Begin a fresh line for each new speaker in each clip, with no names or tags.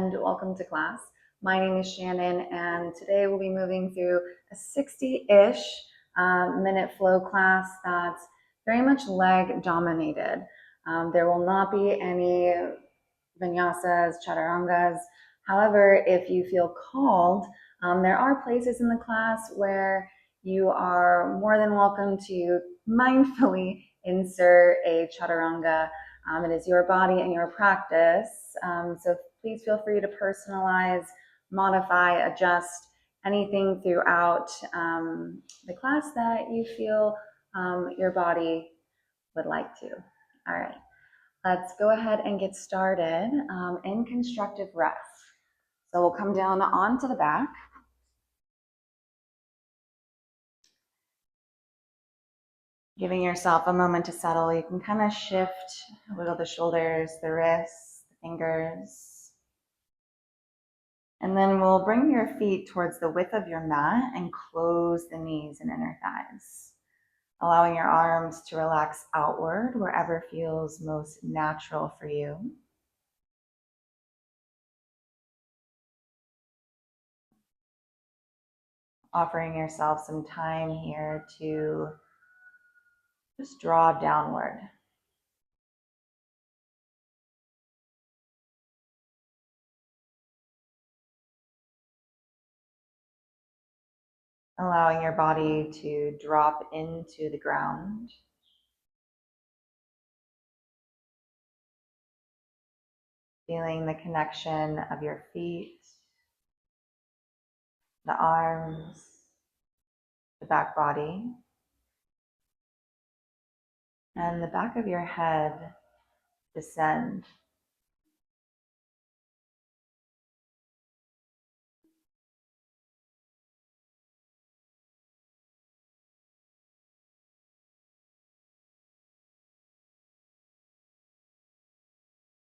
and welcome to class. My name is Shannon, and today we'll be moving through a 60-ish minute flow class that's very much leg dominated. There will not be any vinyasas, chaturangas. However, if you feel called, there are places in the class where you are more than welcome to mindfully insert a chaturanga. It is your body and your practice. So please feel free to personalize, modify, adjust anything throughout the class that you feel your body would like to. All right, let's go ahead and get started in constructive rest. So we'll come down onto the back. Giving yourself a moment to settle. You can kind of shift, wiggle the shoulders, the wrists, the fingers. And then we'll bring your feet towards the width of your mat and close the knees and inner thighs, allowing your arms to relax outward wherever feels most natural for you. Offering yourself some time here to just draw downward. Allowing your body to drop into the ground. Feeling the connection of your feet, the arms, the back body, and the back of your head descend.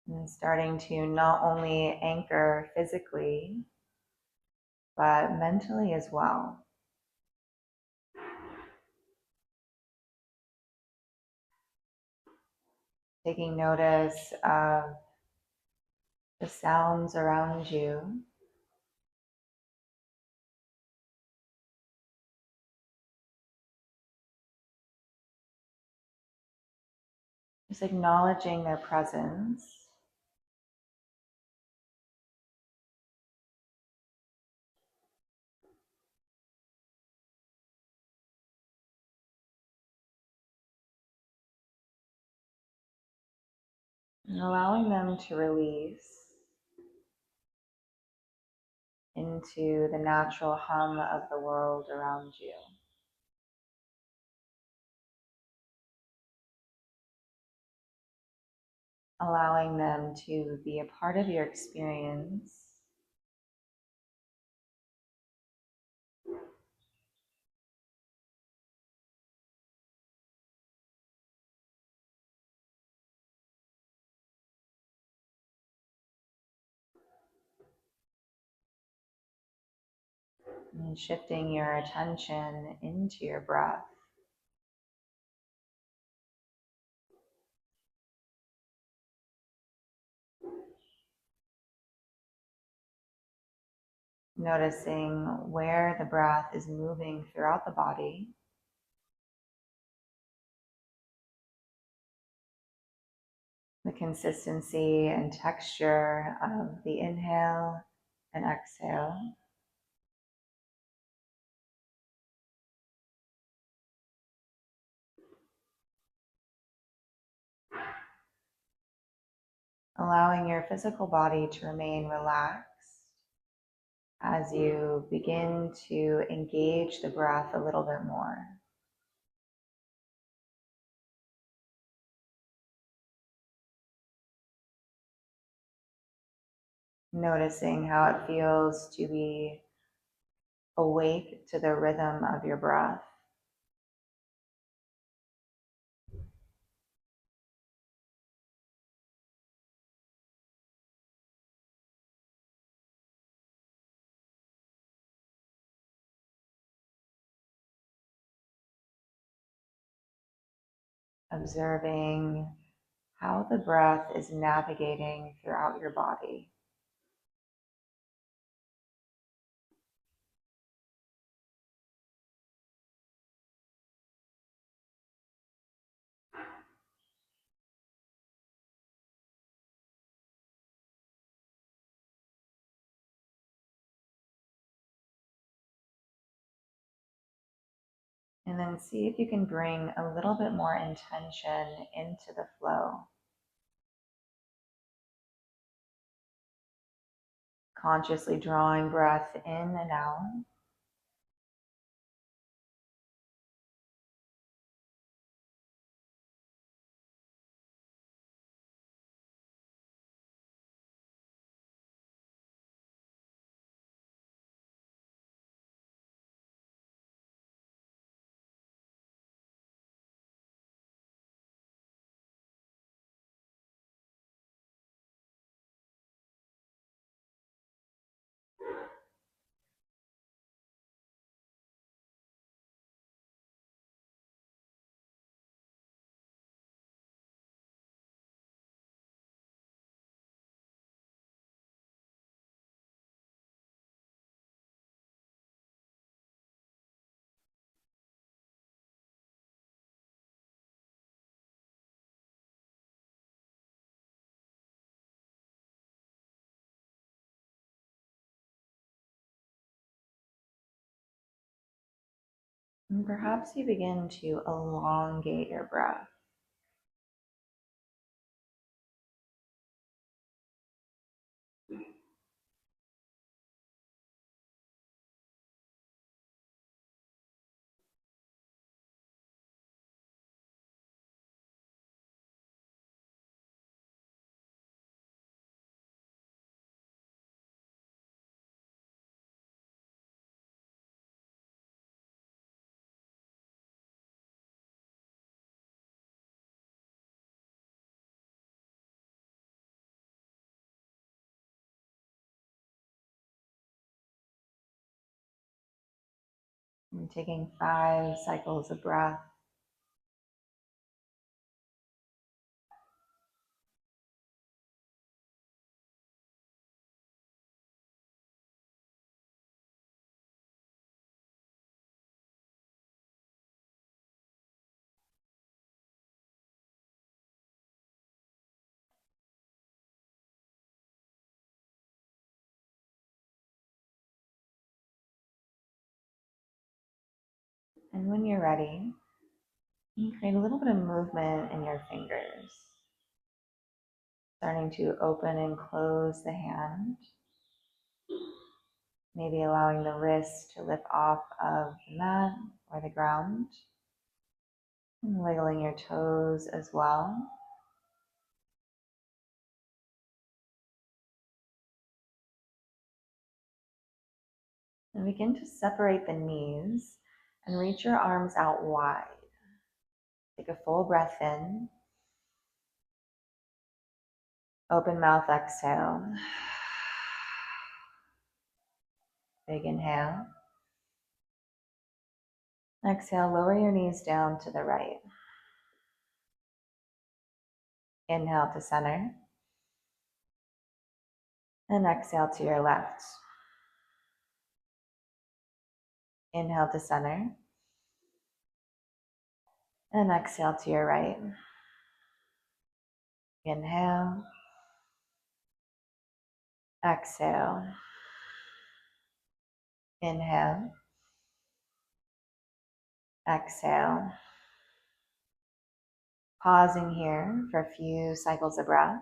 And starting to not only anchor physically, but mentally as well. Taking notice of the sounds around you. Just acknowledging their presence. And allowing them to release into the natural hum of the world around you. Allowing them to be a part of your experience. And shifting your attention into your breath. Noticing where the breath is moving throughout the body. The consistency and texture of the inhale and exhale. Allowing your physical body to remain relaxed as you begin to engage the breath a little bit more. Noticing how it feels to be awake to the rhythm of your breath. Observing how the breath is navigating throughout your body. And then see if you can bring a little bit more intention into the flow. Consciously drawing breath in and out. And perhaps you begin to elongate your breath. And taking 5 cycles of breath. And when you're ready, you create a little bit of movement in your fingers. Starting to open and close the hand. Maybe allowing the wrist to lift off of the mat or the ground. And wiggling your toes as well. And begin to separate the knees and reach your arms out wide. Take a full breath in. Open mouth, exhale. Big inhale. Exhale, lower your knees down to the right. Inhale to center. And exhale to your left. Inhale to center. And exhale to your right. Inhale. Exhale. Inhale. Exhale. Pausing here for a few cycles of breath.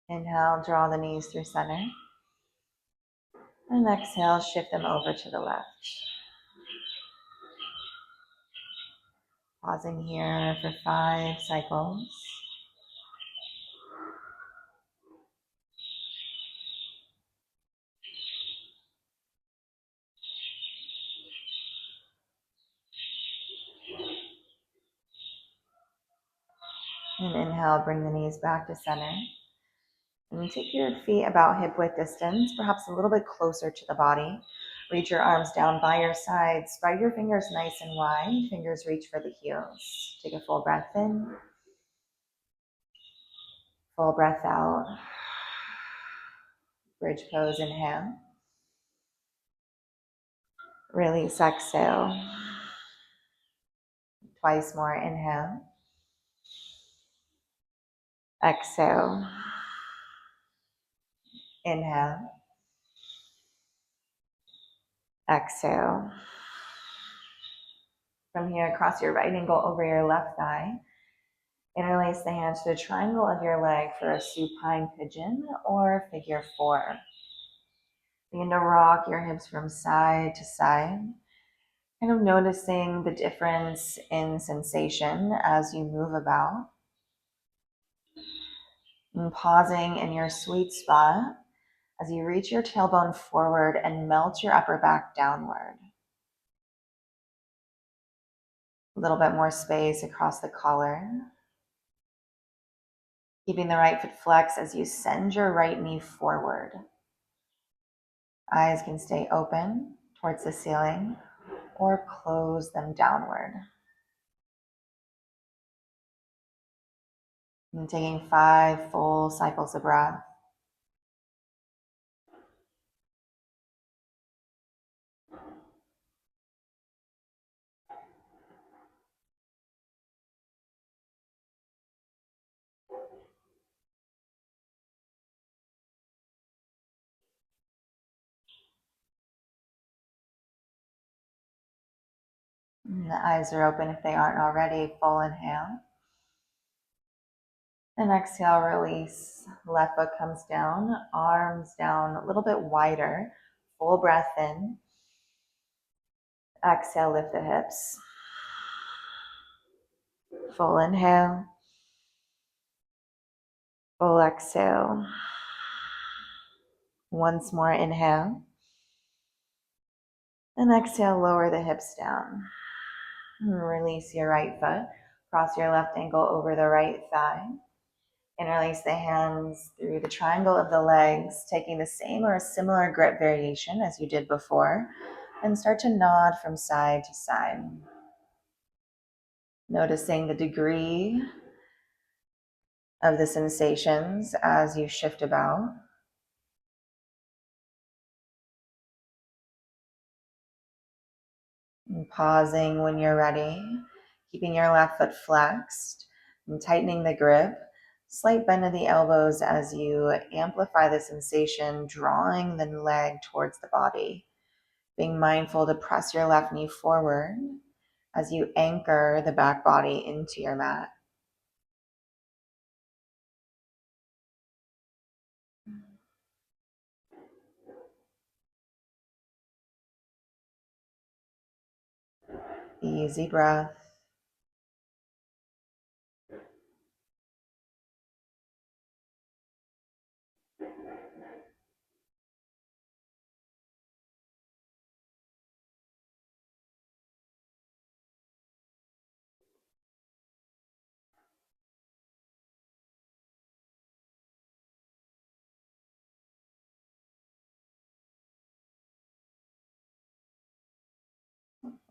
Inhale, draw the knees through center. And exhale, shift them over to the left. Pausing here for 5 cycles. And inhale, bring the knees back to center. And take your feet about hip width distance, perhaps a little bit closer to the body. Reach your arms down by your sides. Spread your fingers nice and wide. Fingers reach for the heels. Take a full breath in. Full breath out. Bridge pose, inhale. Release, exhale. Twice more. Inhale. Exhale. Inhale. Exhale. From here, cross your right ankle over your left thigh. Interlace the hands to the triangle of your leg for a supine pigeon or figure four. Begin to rock your hips from side to side, kind of noticing the difference in sensation as you move about. And pausing in your sweet spot as you reach your tailbone forward and melt your upper back downward. A little bit more space across the collar. Keeping the right foot flexed as you send your right knee forward. Eyes can stay open towards the ceiling or close them downward. And taking 5 full cycles of breath. And the eyes are open if they aren't already. Full inhale. And exhale, release. Left foot comes down, arms down a little bit wider. Full breath in. Exhale, lift the hips. Full inhale. Full exhale. Once more, inhale. And exhale, lower the hips down. And release your right foot. Cross your left ankle over the right thigh. Interlace the hands through the triangle of the legs, taking the same or a similar grip variation as you did before, and start to nod from side to side. Noticing the degree of the sensations as you shift about. And pausing when you're ready, keeping your left foot flexed and tightening the grip. Slight bend of the elbows as you amplify the sensation, drawing the leg towards the body. Being mindful to press your left knee forward as you anchor the back body into your mat. Easy breath.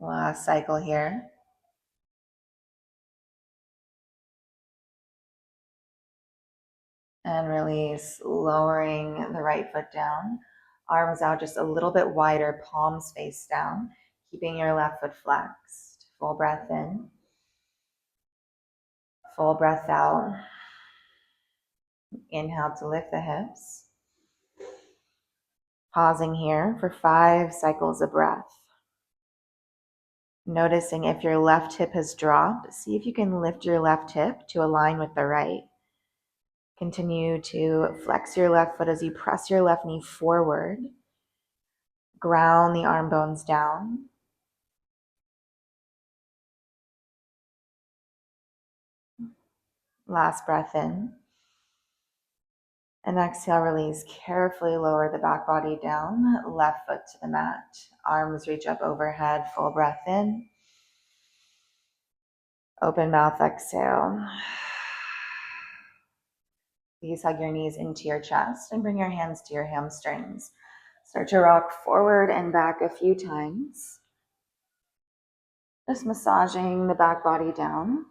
Last cycle here. And release, lowering the right foot down. Arms out just a little bit wider, palms face down. Keeping your left foot flexed. Full breath in. Full breath out. Inhale to lift the hips. Pausing here for 5 cycles of breath. Noticing if your left hip has dropped, see if you can lift your left hip to align with the right. Continue to flex your left foot as you press your left knee forward. Ground the arm bones down. Last breath in. And exhale, release. Carefully lower the back body down, left foot to the mat. Arms reach up overhead, full breath in. Open mouth, exhale. Please hug your knees into your chest and bring your hands to your hamstrings. Start to rock forward and back a few times. Just massaging the back body down.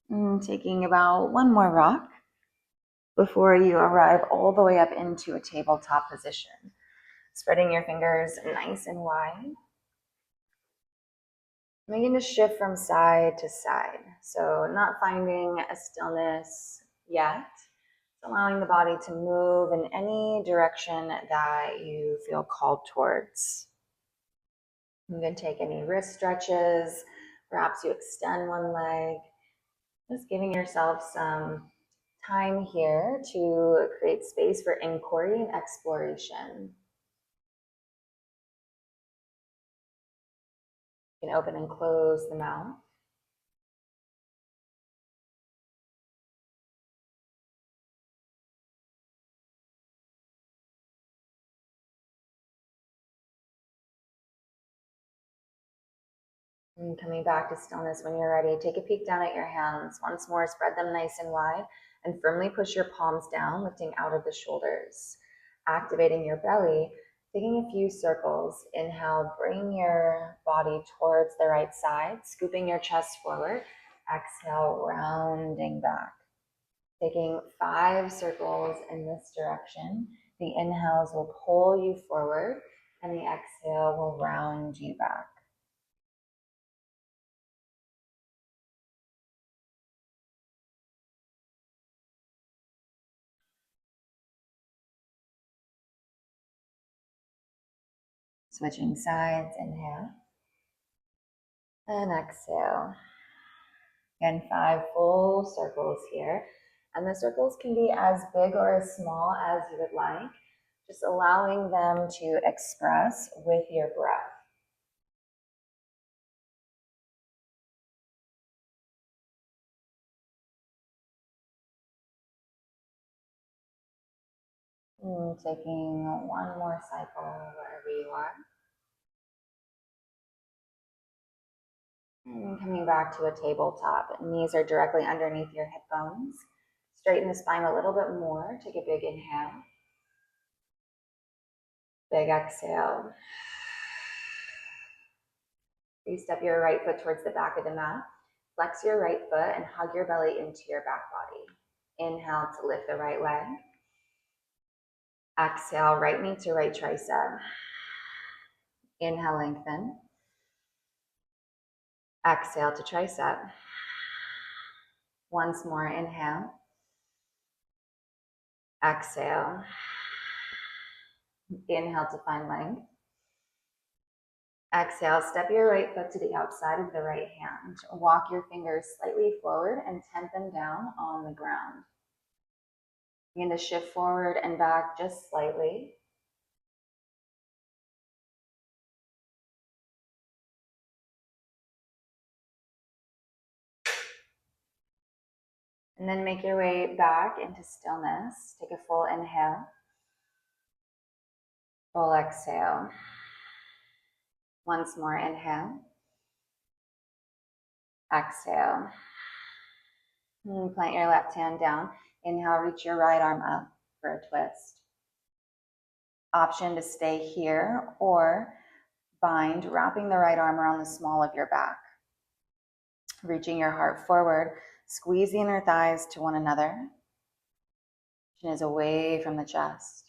And taking about 1 more rock before you arrive all the way up into a tabletop position. Spreading your fingers nice and wide. Begin to shift from side to side. So not finding a stillness yet, allowing the body to move in any direction that you feel called towards. You can take any wrist stretches, perhaps you extend one leg, just giving yourself some time here to create space for inquiry and exploration. You can open and close the mouth. And coming back to stillness when you're ready, take a peek down at your hands. Once more, spread them nice and wide and firmly push your palms down, lifting out of the shoulders. Activating your belly, taking a few circles. Inhale, bring your body towards the right side, scooping your chest forward. Exhale, rounding back. Taking 5 circles in this direction. The inhales will pull you forward and the exhale will round you back. Switching sides, inhale and exhale. Again, 5 full circles here. And the circles can be as big or as small as you would like, just allowing them to express with your breath. And taking one more cycle wherever you are. And coming back to a tabletop. Knees are directly underneath your hip bones. Straighten the spine a little bit more. Take a big inhale. Big exhale. You step your right foot towards the back of the mat. Flex your right foot and hug your belly into your back body. Inhale to lift the right leg. Exhale, right knee to right tricep. Inhale, lengthen. Exhale to tricep. Once more, inhale. Exhale. Inhale to find length. Exhale, step your right foot to the outside of the right hand. Walk your fingers slightly forward and tent them down on the ground. Begin to shift forward and back just slightly. And then make your way back into stillness. Take a full inhale. Full exhale. Once more, inhale. Exhale. And plant your left hand down. Inhale, reach your right arm up for a twist. Option to stay here or bind, wrapping the right arm around the small of your back. Reaching your heart forward, squeeze the inner thighs to one another. Chin is away from the chest.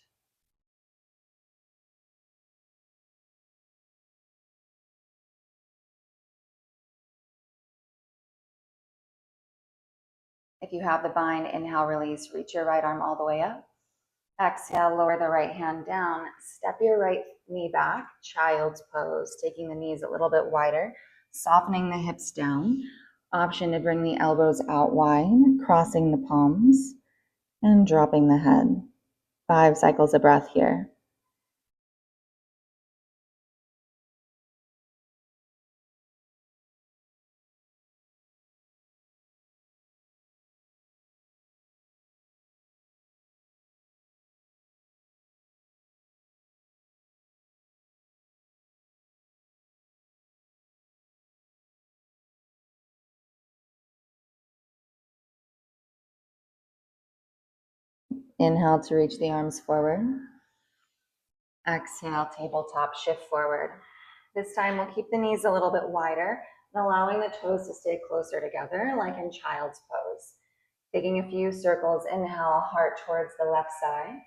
If you have the bind, inhale, release, reach your right arm all the way up. Exhale, lower the right hand down. Step your right knee back, child's pose, taking the knees a little bit wider, softening the hips down. Option to bring the elbows out wide, crossing the palms, and dropping the head. 5 cycles of breath here. Inhale to reach the arms forward. Exhale, tabletop, shift forward. This time we'll keep the knees a little bit wider and allowing the toes to stay closer together like in child's pose. Taking a few circles, inhale, heart towards the left side.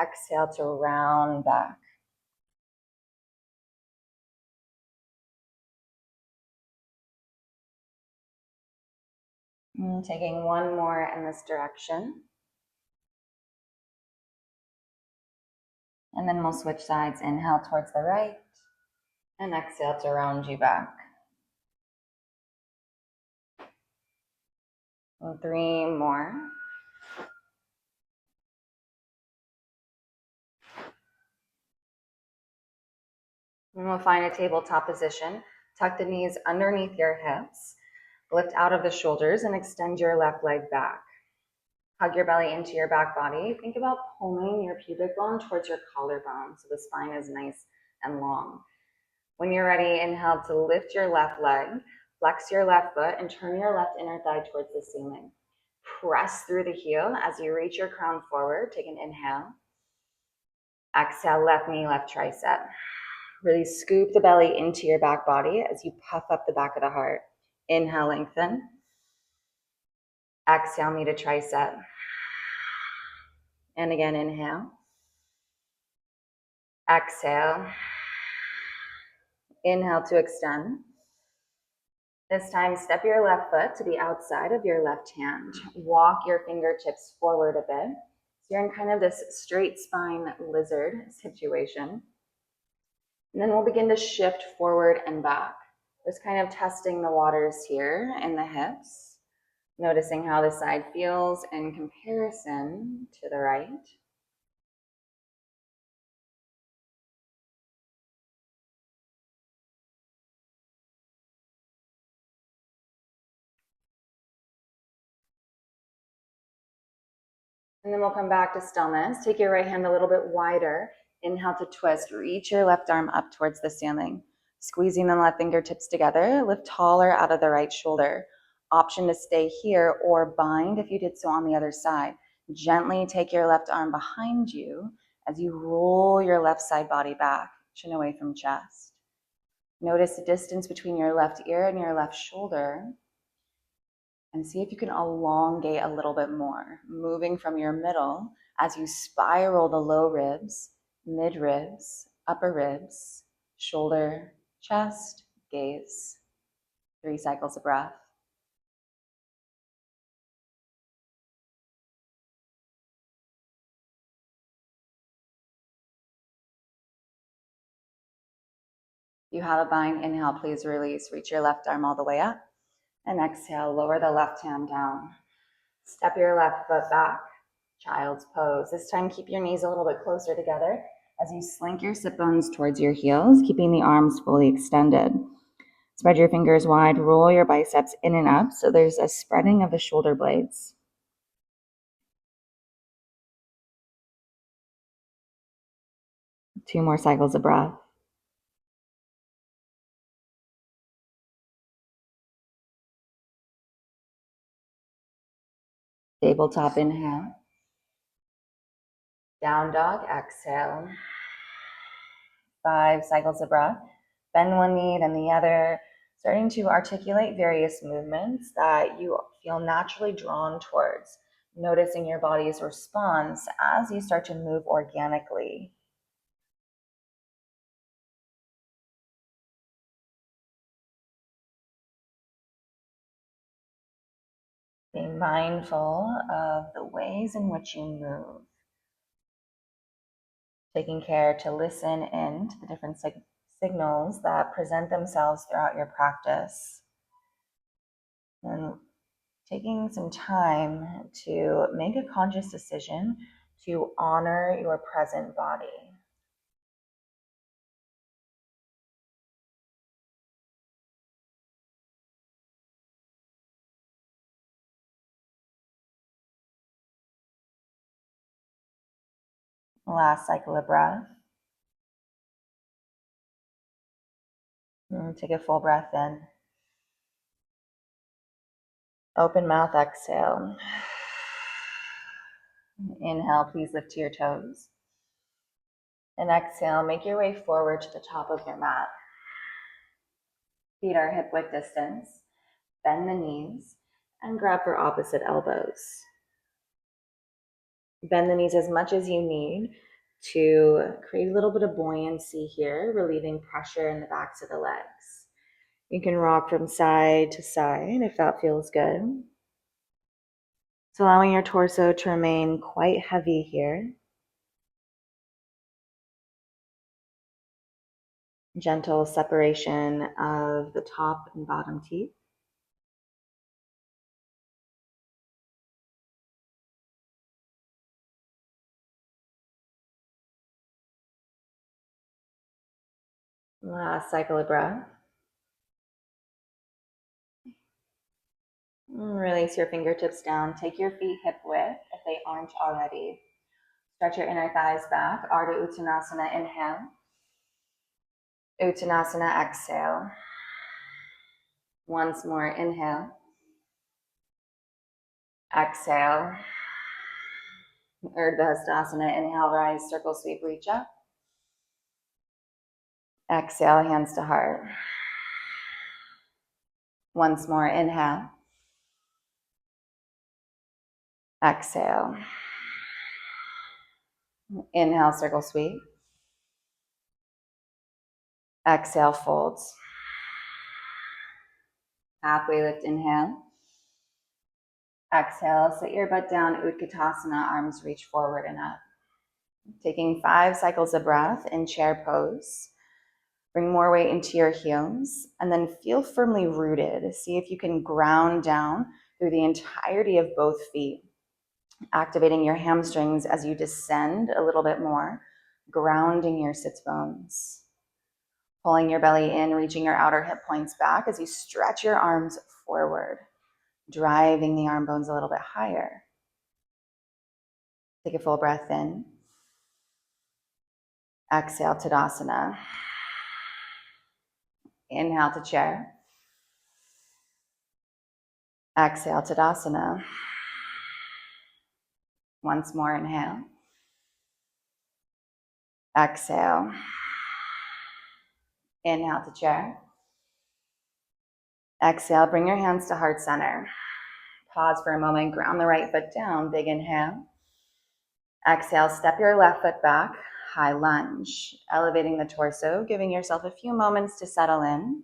Exhale to round back. And taking one more in this direction. And then we'll switch sides. Inhale towards the right and exhale to round you back. And 3 more. And we'll find a tabletop position. Tuck the knees underneath your hips. Lift out of the shoulders and extend your left leg back. Hug your belly into your back body. Think about pulling your pubic bone towards your collarbone so the spine is nice and long. When you're ready, inhale to lift your left leg, flex your left foot, and turn your left inner thigh towards the ceiling. Press through the heel as you reach your crown forward. Take an inhale. Exhale, left knee, left tricep. Really scoop the belly into your back body as you puff up the back of the heart. Inhale, lengthen. Exhale, knee to tricep. And again, inhale. Exhale. Inhale to extend. This time, step your left foot to the outside of your left hand. Walk your fingertips forward a bit. So you're in kind of this straight spine lizard situation. And then we'll begin to shift forward and back. Just kind of testing the waters here in the hips. Noticing how the side feels in comparison to the right. And then we'll come back to stillness. Take your right hand a little bit wider. Inhale to twist. Reach your left arm up towards the ceiling. Squeezing the left fingertips together. Lift taller out of the right shoulder. Option to stay here or bind if you did so on the other side. Gently take your left arm behind you as you roll your left side body back, chin away from chest. Notice the distance between your left ear and your left shoulder. And see if you can elongate a little bit more, moving from your middle as you spiral the low ribs, mid ribs, upper ribs, shoulder, chest, gaze. 3 cycles of breath. If you have a bind, inhale, please release. Reach your left arm all the way up. And exhale, lower the left hand down. Step your left foot back, child's pose. This time, keep your knees a little bit closer together as you slink your sit bones towards your heels, keeping the arms fully extended. Spread your fingers wide, roll your biceps in and up so there's a spreading of the shoulder blades. Two more cycles of breath. Tabletop inhale. Down dog, exhale. 5 cycles of breath. Bend one knee, then the other. Starting to articulate various movements that you feel naturally drawn towards. Noticing your body's response as you start to move organically. Being mindful of the ways in which you move. Taking care to listen in to the different signals that present themselves throughout your practice. And taking some time to make a conscious decision to honor your present body. Last cycle of breath. And take a full breath in. Open mouth, exhale. Inhale, please lift to your toes. And exhale, make your way forward to the top of your mat. Feet are hip width distance. Bend the knees and grab for opposite elbows. Bend the knees as much as you need to create a little bit of buoyancy here, relieving pressure in the backs of the legs. You can rock from side to side if that feels good. So allowing your torso to remain quite heavy here. Gentle separation of the top and bottom teeth. Last cycle of breath. Release your fingertips down. Take your feet hip width if they aren't already. Stretch your inner thighs back. Ardha Uttanasana, inhale. Uttanasana, exhale. Once more, inhale. Exhale. Urdhva Hastasana, inhale, rise, circle, sweep, reach up. Exhale, hands to heart. Once more, inhale. Exhale. Inhale, circle, sweep. Exhale, folds. Halfway lift, inhale. Exhale, sit your butt down, Utkatasana, arms reach forward and up. Taking 5 cycles of breath in chair pose. Bring more weight into your heels and then feel firmly rooted. See if you can ground down through the entirety of both feet, activating your hamstrings as you descend a little bit more, grounding your sits bones. Pulling your belly in, reaching your outer hip points back as you stretch your arms forward, driving the arm bones a little bit higher. Take a full breath in. Exhale, Tadasana. Inhale to chair. Exhale, Tadasana. Once more, inhale. Exhale. Inhale to chair. Exhale, bring your hands to heart center. Pause for a moment, ground the right foot down, big inhale. Exhale, step your left foot back, high lunge, elevating the torso, giving yourself a few moments to settle in.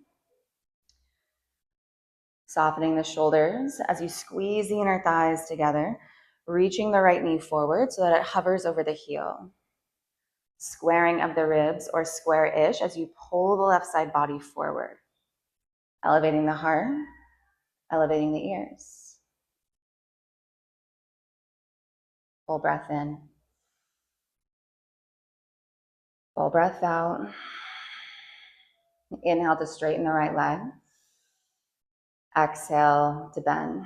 Softening the shoulders as you squeeze the inner thighs together, reaching the right knee forward so that it hovers over the heel. Squaring of the ribs or square-ish as you pull the left side body forward. Elevating the heart, elevating the ears. Full breath in. Full breath out. Inhale to straighten the right leg. Exhale to bend.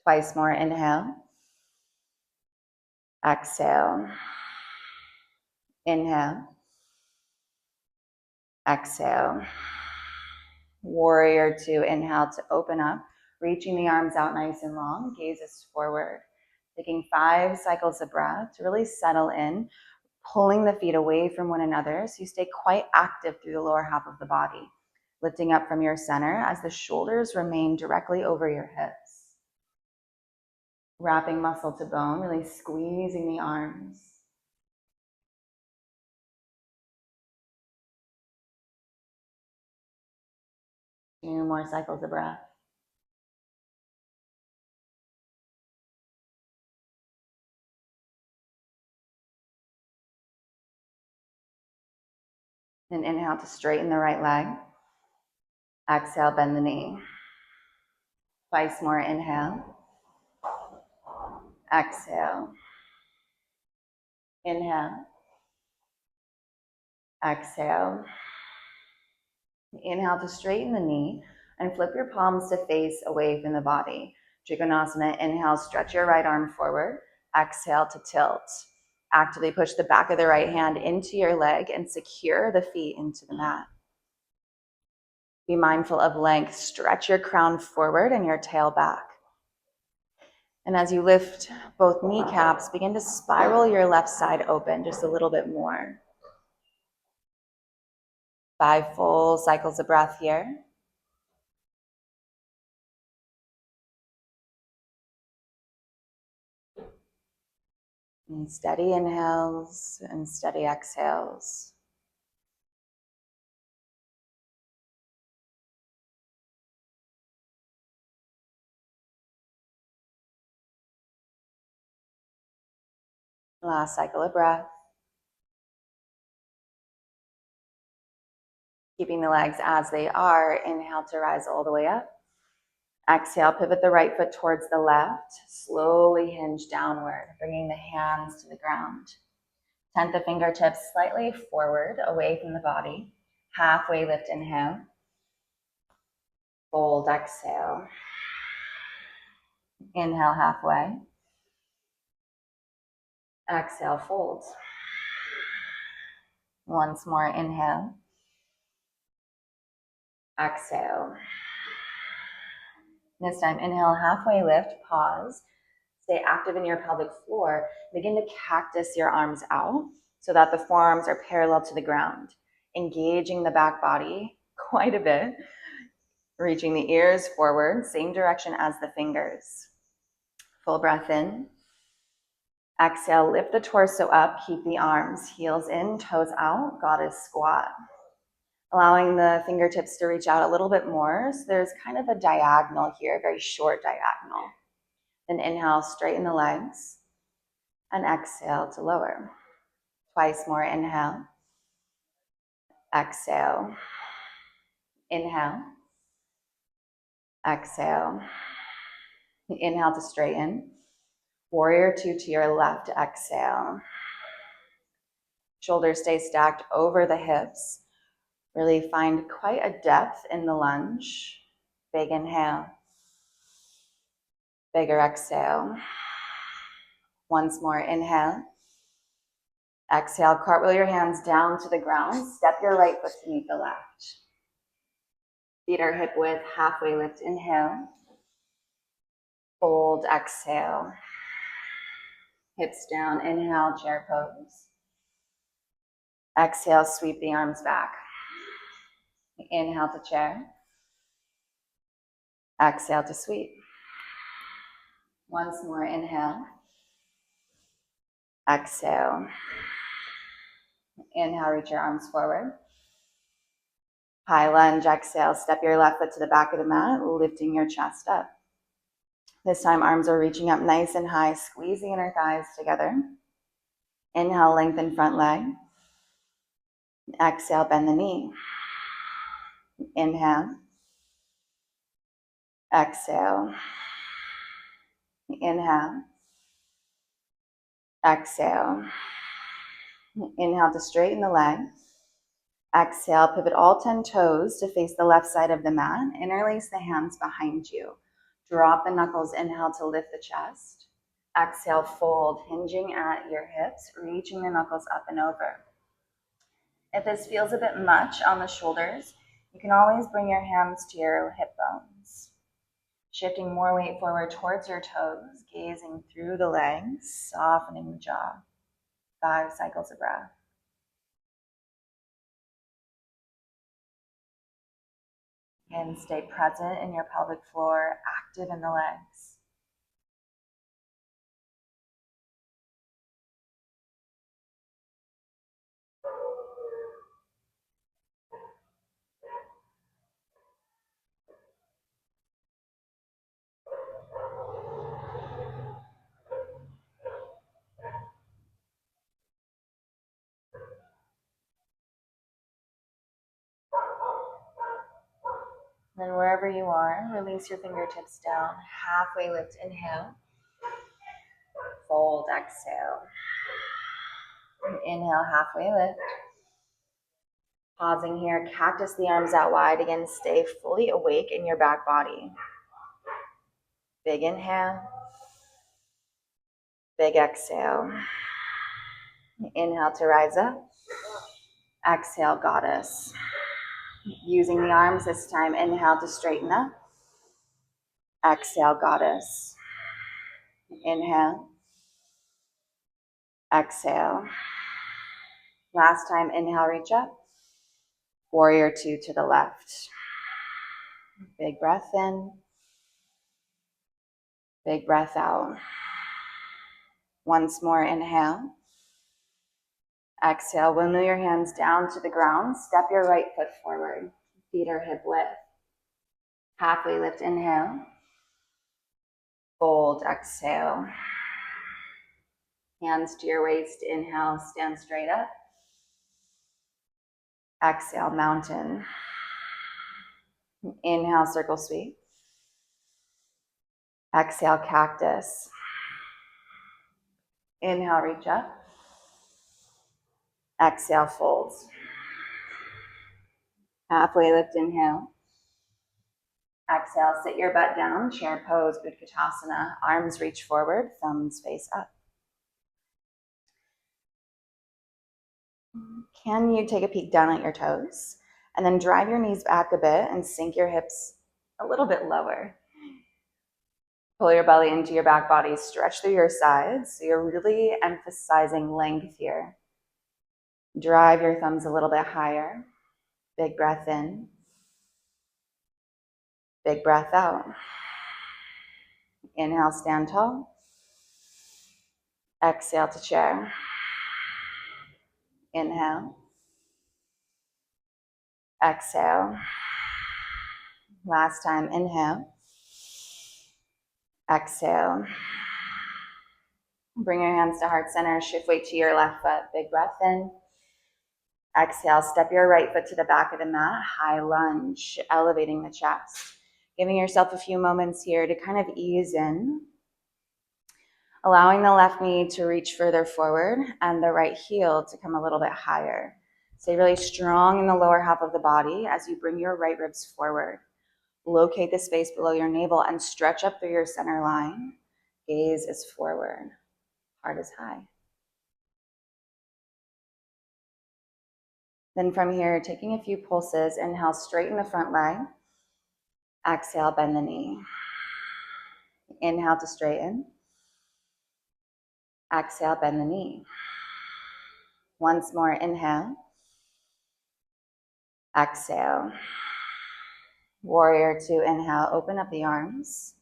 Twice more, inhale. Exhale. Inhale. Exhale. Warrior 2, inhale to open up, reaching the arms out nice and long, gazes forward. Taking 5 cycles of breath to really settle in, pulling the feet away from one another so you stay quite active through the lower half of the body. Lifting up from your center as the shoulders remain directly over your hips. Wrapping muscle to bone, really squeezing the arms. 2 more cycles of breath. And inhale to straighten the right leg. Exhale, bend the knee. Twice more, inhale. Exhale. Inhale. Exhale. Inhale to straighten the knee and flip your palms to face away from the body. Trikonasana, inhale, stretch your right arm forward. Exhale to tilt. Actively push the back of the right hand into your leg and secure the feet into the mat. Be mindful of length. Stretch your crown forward and your tail back. And as you lift both kneecaps, begin to spiral your left side open just a little bit more. 5 full cycles of breath here. And steady inhales and steady exhales. Last cycle of breath. Keeping the legs as they are. Inhale to rise all the way up. Exhale, pivot the right foot towards the left. Slowly hinge downward, bringing the hands to the ground. Tent the fingertips slightly forward, away from the body. Halfway lift, inhale. Fold, exhale. Inhale, halfway. Exhale, fold. Once more, inhale. Exhale. This time, inhale, halfway lift, pause. Stay active in your pelvic floor. Begin to cactus your arms out so that the forearms are parallel to the ground, engaging the back body quite a bit, reaching the ears forward, same direction as the fingers. Full breath in. Exhale, lift the torso up, keep the arms, heels in, toes out, goddess squat. Allowing the fingertips to reach out a little bit more. So there's kind of a diagonal here, a very short diagonal. Then inhale, straighten the legs, and exhale to lower. Twice more, inhale. Exhale. Inhale. Exhale. Inhale to straighten. Warrior two to your left, exhale. Shoulders stay stacked over the hips. Really find quite a depth in the lunge. Big inhale. Bigger exhale. Once more, inhale. Exhale, cartwheel your hands down to the ground. Step your right foot to meet the left. Feet are hip width, halfway lift, inhale. Fold, exhale. Hips down, inhale, chair pose. Exhale, sweep the arms back. Inhale to chair. Exhale to sweep. Once more, inhale. Exhale. Inhale, reach your arms forward. High lunge, exhale, step your left foot to the back of the mat, lifting your chest up. This time, arms are reaching up nice and high, squeeze the inner thighs together. Inhale, lengthen front leg. Exhale, bend the knee. Inhale. Exhale. Inhale. Exhale. Inhale to straighten the leg. Exhale, pivot all 10 toes to face the left side of the mat. Interlace the hands behind you. Drop the knuckles, inhale to lift the chest. Exhale, fold, hinging at your hips, reaching the knuckles up and over. If this feels a bit much on the shoulders, you can always bring your hands to your hip bones. Shifting more weight forward towards your toes, gazing through the legs, softening the jaw. 5 cycles of breath. And stay present in your pelvic floor, active in the legs. Then wherever you are, release your fingertips down. Halfway lift, inhale. Fold, exhale. Inhale, halfway lift. Pausing here, cactus the arms out wide. Again, stay fully awake in your back body. Big inhale. Big exhale. Inhale to rise up. Exhale, goddess. Using the arms this time, inhale to straighten up. Exhale, goddess. Inhale. Exhale. Last time, inhale, reach up. Warrior two to the left. Big breath in. Big breath out. Once more, inhale. Exhale, windmill your hands down to the ground. Step your right foot forward. Feet are hip width. Halfway lift, inhale. Fold, exhale. Hands to your waist. Inhale, stand straight up. Exhale, mountain. Inhale, circle sweep. Exhale, cactus. Inhale, reach up. Exhale, folds. Halfway lift, inhale. Exhale, sit your butt down, chair pose, Utkatasana. Arms reach forward, thumbs face up. Can you take a peek down at your toes? And then drive your knees back a bit and sink your hips a little bit lower. Pull your belly into your back body, stretch through your sides. So you're really emphasizing length here. Drive your thumbs a little bit higher. Big breath in. Big breath out. Inhale, stand tall. Exhale to chair. Inhale. Exhale. Last time, inhale. Exhale. Bring your hands to heart center. Shift weight to your left foot. Big breath in. Exhale, step your right foot to the back of the mat. High lunge, elevating the chest. Giving yourself a few moments here to kind of ease in. Allowing the left knee to reach further forward and the right heel to come a little bit higher. Stay really strong in the lower half of the body as you bring your right ribs forward. Locate the space below your navel and stretch up through your center line. Gaze is forward. Heart is high. Then from here, taking a few pulses, inhale, straighten the front leg. Exhale, bend the knee. Inhale to straighten. Exhale, bend the knee. Once more, inhale. Exhale. Warrior two, inhale, open up the arms.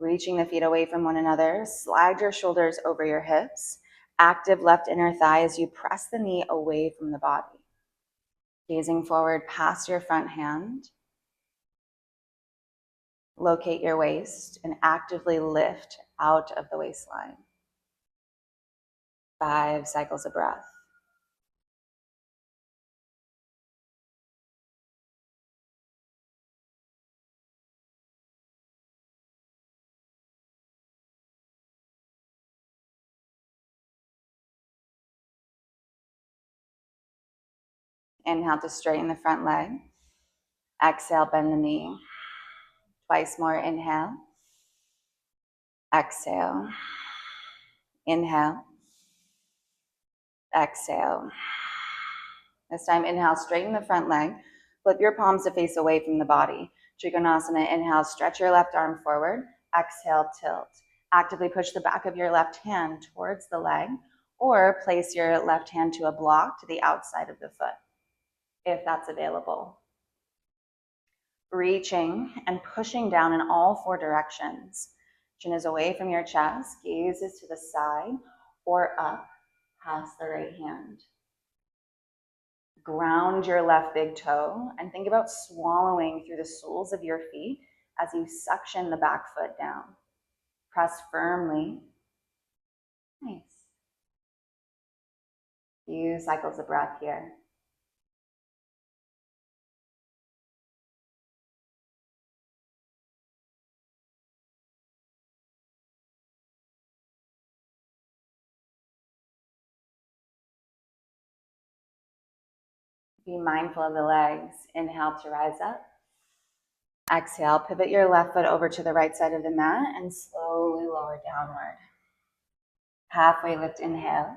Reaching the feet away from one another. Slide your shoulders over your hips. Active left inner thigh as you press the knee away from the body. Gazing forward past your front hand. Locate your waist and actively lift out of the waistline. 5 cycles of breath. Inhale to straighten the front leg. Exhale, bend the knee. Twice more, inhale. Exhale. Inhale. Exhale. This time, inhale, straighten the front leg. Flip your palms to face away from the body. Trikonasana, inhale, stretch your left arm forward. Exhale, tilt. Actively push the back of your left hand towards the leg, or place your left hand to a block to the outside of the foot, if that's available. Reaching and pushing down in all 4 directions. Chin is away from your chest, gaze is to the side or up past the right hand. Ground your left big toe and think about swallowing through the soles of your feet as you suction the back foot down. Press firmly. Nice. Few cycles of breath here. Be mindful of the legs. Inhale to rise up. Exhale, pivot your left foot over to the right side of the mat and slowly lower downward. Halfway lift, inhale.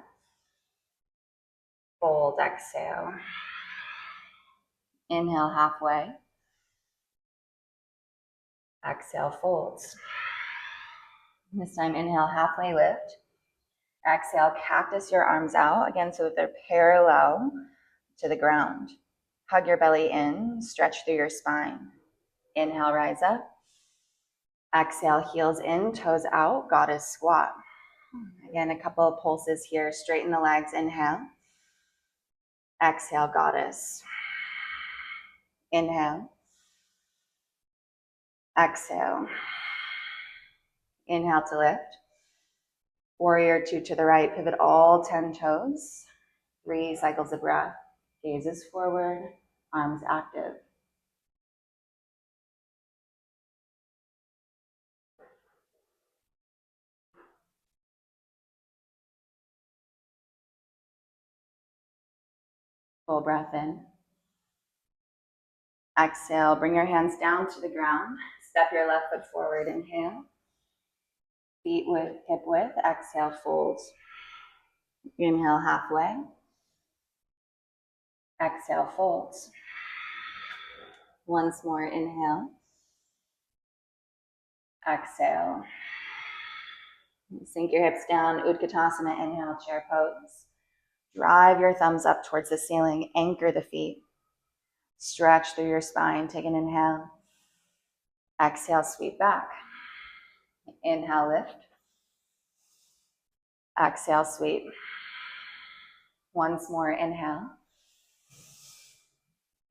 Fold, exhale. Inhale, halfway. Exhale, folds. This time, inhale, halfway lift. Exhale, cactus your arms out, again, so that they're parallel to the ground. Hug your belly in, stretch through your spine. Inhale, rise up. Exhale, heels in, toes out, goddess squat. Again, a couple of pulses here. Straighten the legs, inhale. Exhale, goddess. Inhale. Exhale. Inhale to lift. Warrior two to the right, pivot all 10 toes. 3 cycles of breath. Gazes forward, arms active. Full breath in. Exhale, bring your hands down to the ground. Step your left foot forward, inhale. Feet width, hip width, exhale, fold. Inhale halfway. Exhale, fold. Once more, inhale. Exhale. Sink your hips down, Utkatasana, inhale, chair pose. Drive your thumbs up towards the ceiling, anchor the feet. Stretch through your spine, take an inhale. Exhale, sweep back. Inhale, lift. Exhale, sweep. Once more, inhale.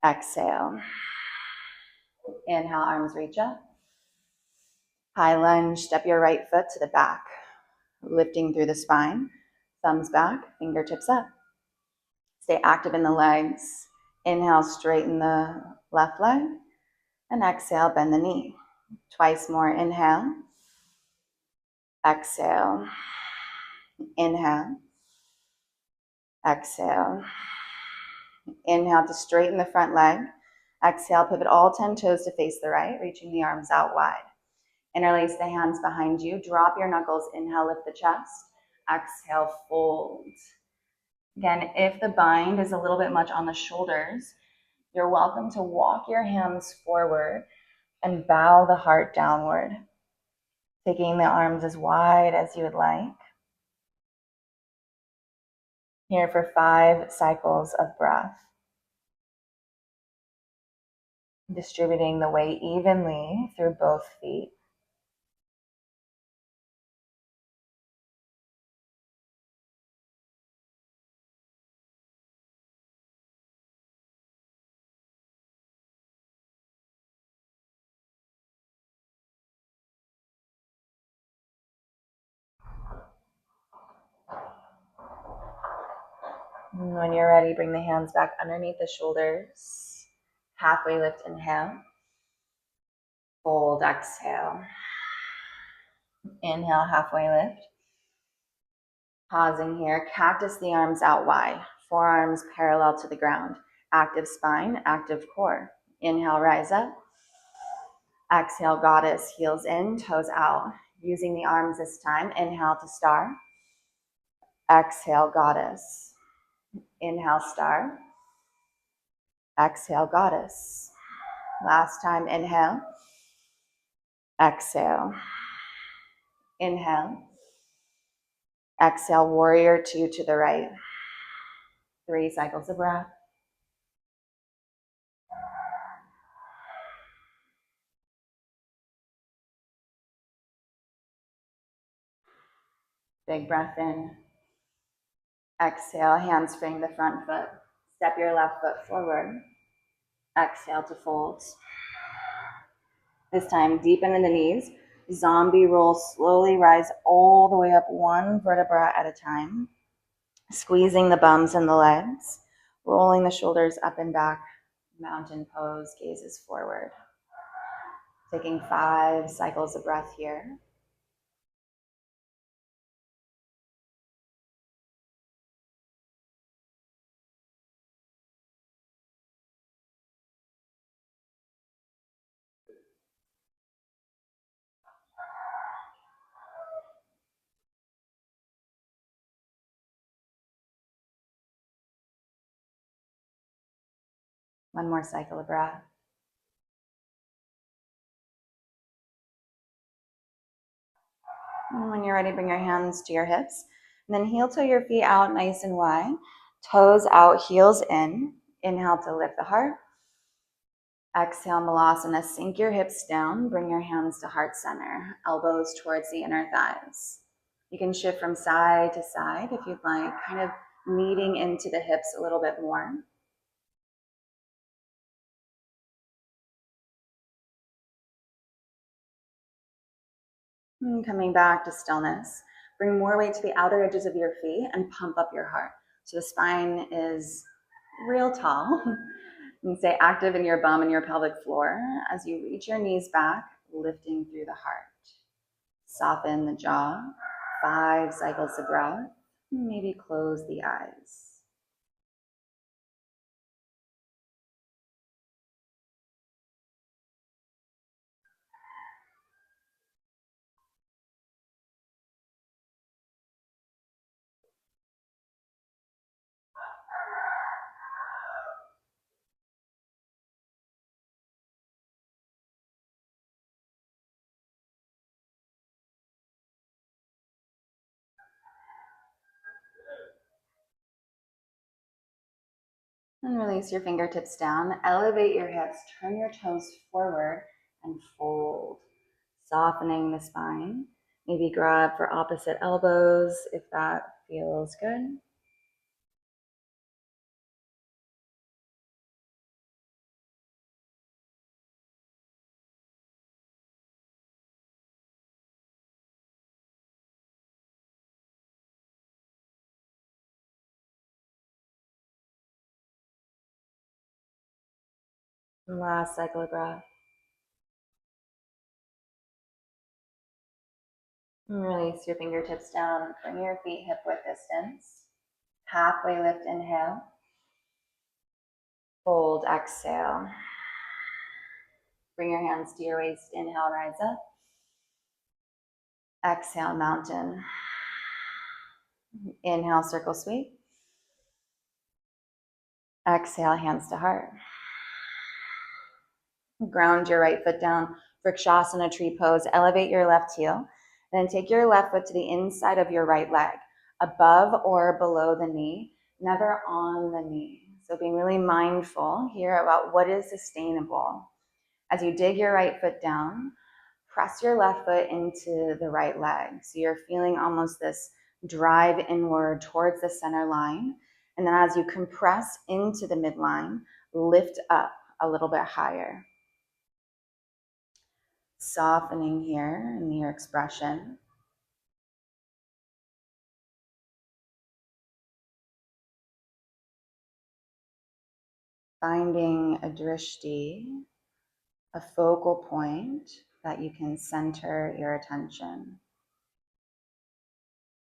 Exhale. Inhale, arms reach up. High lunge, step your right foot to the back, lifting through the spine. Thumbs back, fingertips up. Stay active in the legs. Inhale, straighten the left leg. And exhale, bend the knee. Twice more, inhale. Exhale. Inhale. Exhale. Inhale to straighten the front leg. Exhale, pivot all 10 toes to face the right, reaching the arms out wide. Interlace the hands behind you. Drop your knuckles. Inhale, lift the chest. Exhale, fold. Again, if the bind is a little bit much on the shoulders, you're welcome to walk your hands forward and bow the heart downward, taking the arms as wide as you would like. Here for 5 cycles of breath. Distributing the weight evenly through both feet. And when you're ready, bring the hands back underneath the shoulders. Halfway lift, inhale. Fold, exhale. Inhale, halfway lift. Pausing here, cactus the arms out wide. Forearms parallel to the ground. Active spine, active core. Inhale, rise up. Exhale, goddess, heels in, toes out. Using the arms this time, inhale to star. Exhale, goddess. Inhale, star. Exhale, goddess. Last time, inhale. Exhale. Inhale. Exhale, warrior two to the right. 3 cycles of breath. Big breath in. Exhale, handspring the front foot. Step your left foot forward. Exhale to fold. This time, deepen in the knees. Zombie roll, slowly rise all the way up, 1 vertebra at a time. Squeezing the bums and the legs. Rolling the shoulders up and back. Mountain pose, gazes forward. Taking 5 cycles of breath here. One more cycle of breath. And when you're ready, bring your hands to your hips. And then heel toe your feet out nice and wide. Toes out, heels in. Inhale to lift the heart. Exhale, Malasana. Sink your hips down. Bring your hands to heart center. Elbows towards the inner thighs. You can shift from side to side if you'd like, kind of kneading into the hips a little bit more. And coming back to stillness. Bring more weight to the outer edges of your feet and pump up your heart. So the spine is real tall. You can stay active in your bum and your pelvic floor as you reach your knees back, lifting through the heart. Soften the jaw, 5 cycles of breath. Maybe close the eyes. And release your fingertips down. Elevate your hips, turn your toes forward and fold. Softening the spine. Maybe grab for opposite elbows if that feels good. Last cycle of breath. And release your fingertips down. Bring your feet hip width distance. Halfway lift, inhale. Fold, exhale. Bring your hands to your waist. Inhale, rise up. Exhale, mountain. Inhale, circle sweep. Exhale, hands to heart. Ground your right foot down. Vrikshasana, tree pose. Elevate your left heel. Then take your left foot to the inside of your right leg, above or below the knee, never on the knee. So being really mindful here about what is sustainable. As you dig your right foot down, press your left foot into the right leg. So you're feeling almost this drive inward towards the center line. And then as you compress into the midline, lift up a little bit higher. Softening here in your expression. Finding a drishti, a focal point that you can center your attention.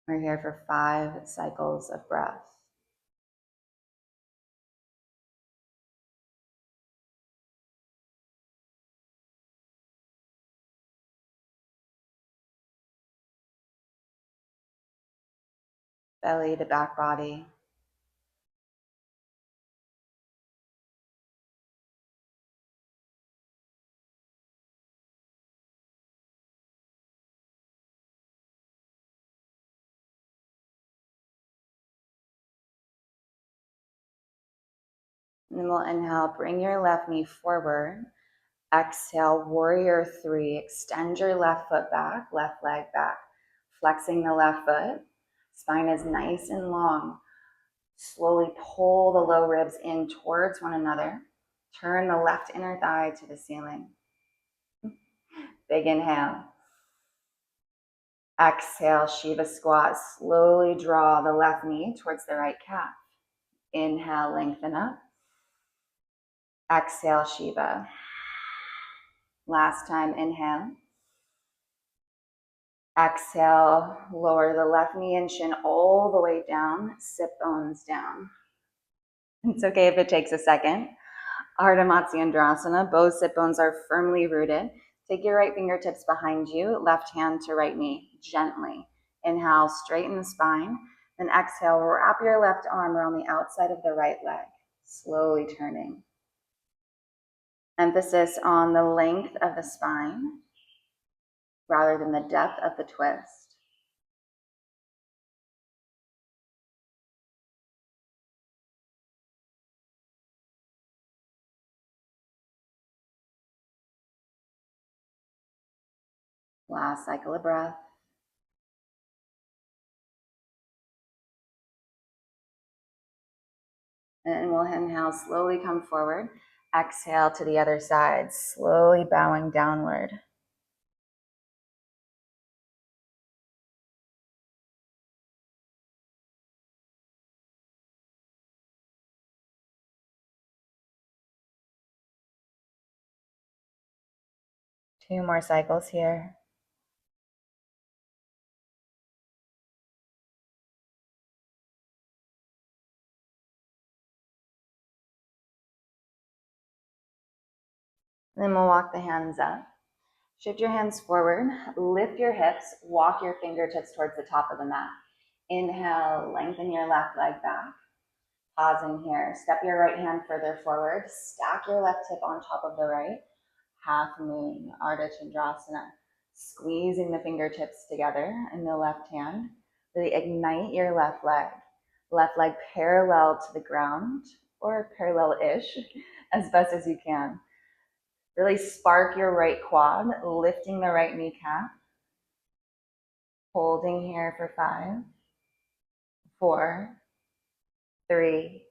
We're here for 5 cycles of breath. Belly to back body. And then we'll inhale, bring your left knee forward. Exhale, warrior 3. Extend your left foot back, left leg back. Flexing the left foot. Spine is nice and long. Slowly pull the low ribs in towards one another. Turn the left inner thigh to the ceiling. Big inhale. Exhale, Shiva squat. Slowly draw the left knee towards the right calf. Inhale, lengthen up. Exhale, Shiva. Last time, inhale. Exhale, lower the left knee and shin all the way down, sit bones down. It's okay if it takes a second. Ardha Matsyendrasana, both sit bones are firmly rooted. Take your right fingertips behind you, left hand to right knee, gently. Inhale, straighten the spine. Then exhale, wrap your left arm around the outside of the right leg, slowly turning. Emphasis on the length of the spine rather than the depth of the twist. Last cycle of breath. And we'll inhale, slowly come forward. Exhale to the other side, slowly bowing downward. 2 more cycles here. And then we'll walk the hands up. Shift your hands forward, lift your hips, walk your fingertips towards the top of the mat. Inhale, lengthen your left leg back. Pausing here, step your right hand further forward, stack your left hip on top of the right. Half moon, Ardha Chandrasana. Squeezing the fingertips together in the left hand. Really ignite your left leg. Left leg parallel to the ground, or parallel-ish, as best as you can. Really spark your right quad, lifting the right kneecap. Holding here for 5, 4, 3,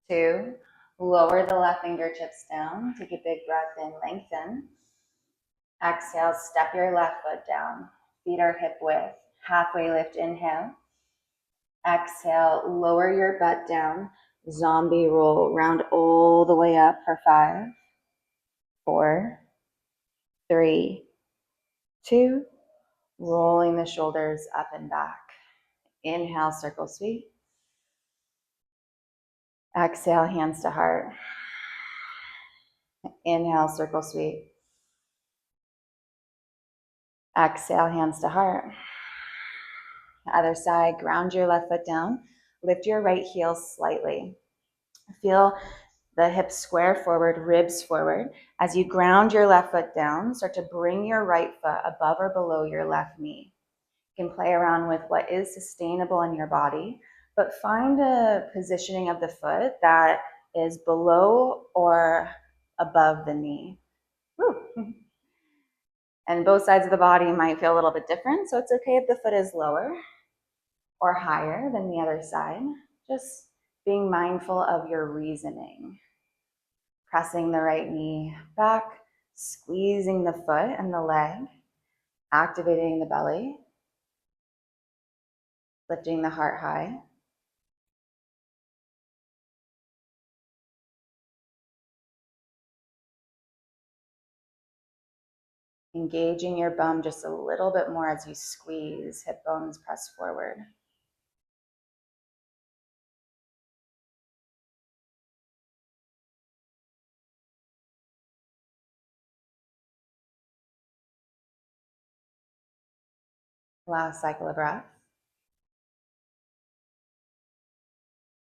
2. Lower the left fingertips down. Take a big breath in, lengthen. Exhale, step your left foot down. Feet are hip width. Halfway lift, inhale. Exhale, lower your butt down. Zombie roll, round all the way up for 5, 4, 3, 2. Rolling the shoulders up and back. Inhale, circle sweep. Exhale, hands to heart. Inhale, circle sweep. Exhale, hands to heart. Other side, ground your left foot down. Lift your right heel slightly. Feel the hips square forward, ribs forward. As you ground your left foot down, start to bring your right foot above or below your left knee. You can play around with what is sustainable in your body, but find a positioning of the foot that is below or above the knee. Woo. And both sides of the body might feel a little bit different, so it's okay if the foot is lower or higher than the other side. Just being mindful of your reasoning. Pressing the right knee back, squeezing the foot and the leg, activating the belly, lifting the heart high. Engaging your bum just a little bit more as you squeeze, hip bones press forward. Last cycle of breath.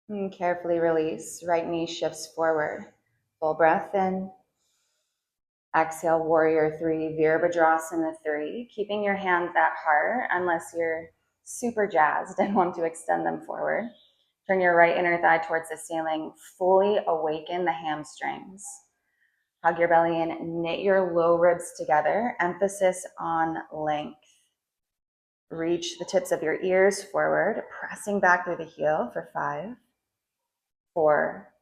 And carefully release. Right knee shifts forward. Full breath in. Exhale, warrior 3, Virabhadrasana 3. Keeping your hands at heart unless you're super jazzed and want to extend them forward. Turn your right inner thigh towards the ceiling. Fully awaken the hamstrings. Hug your belly in, knit your low ribs together. Emphasis on length. Reach the tips of your ears forward, pressing back through the heel for 5, 4,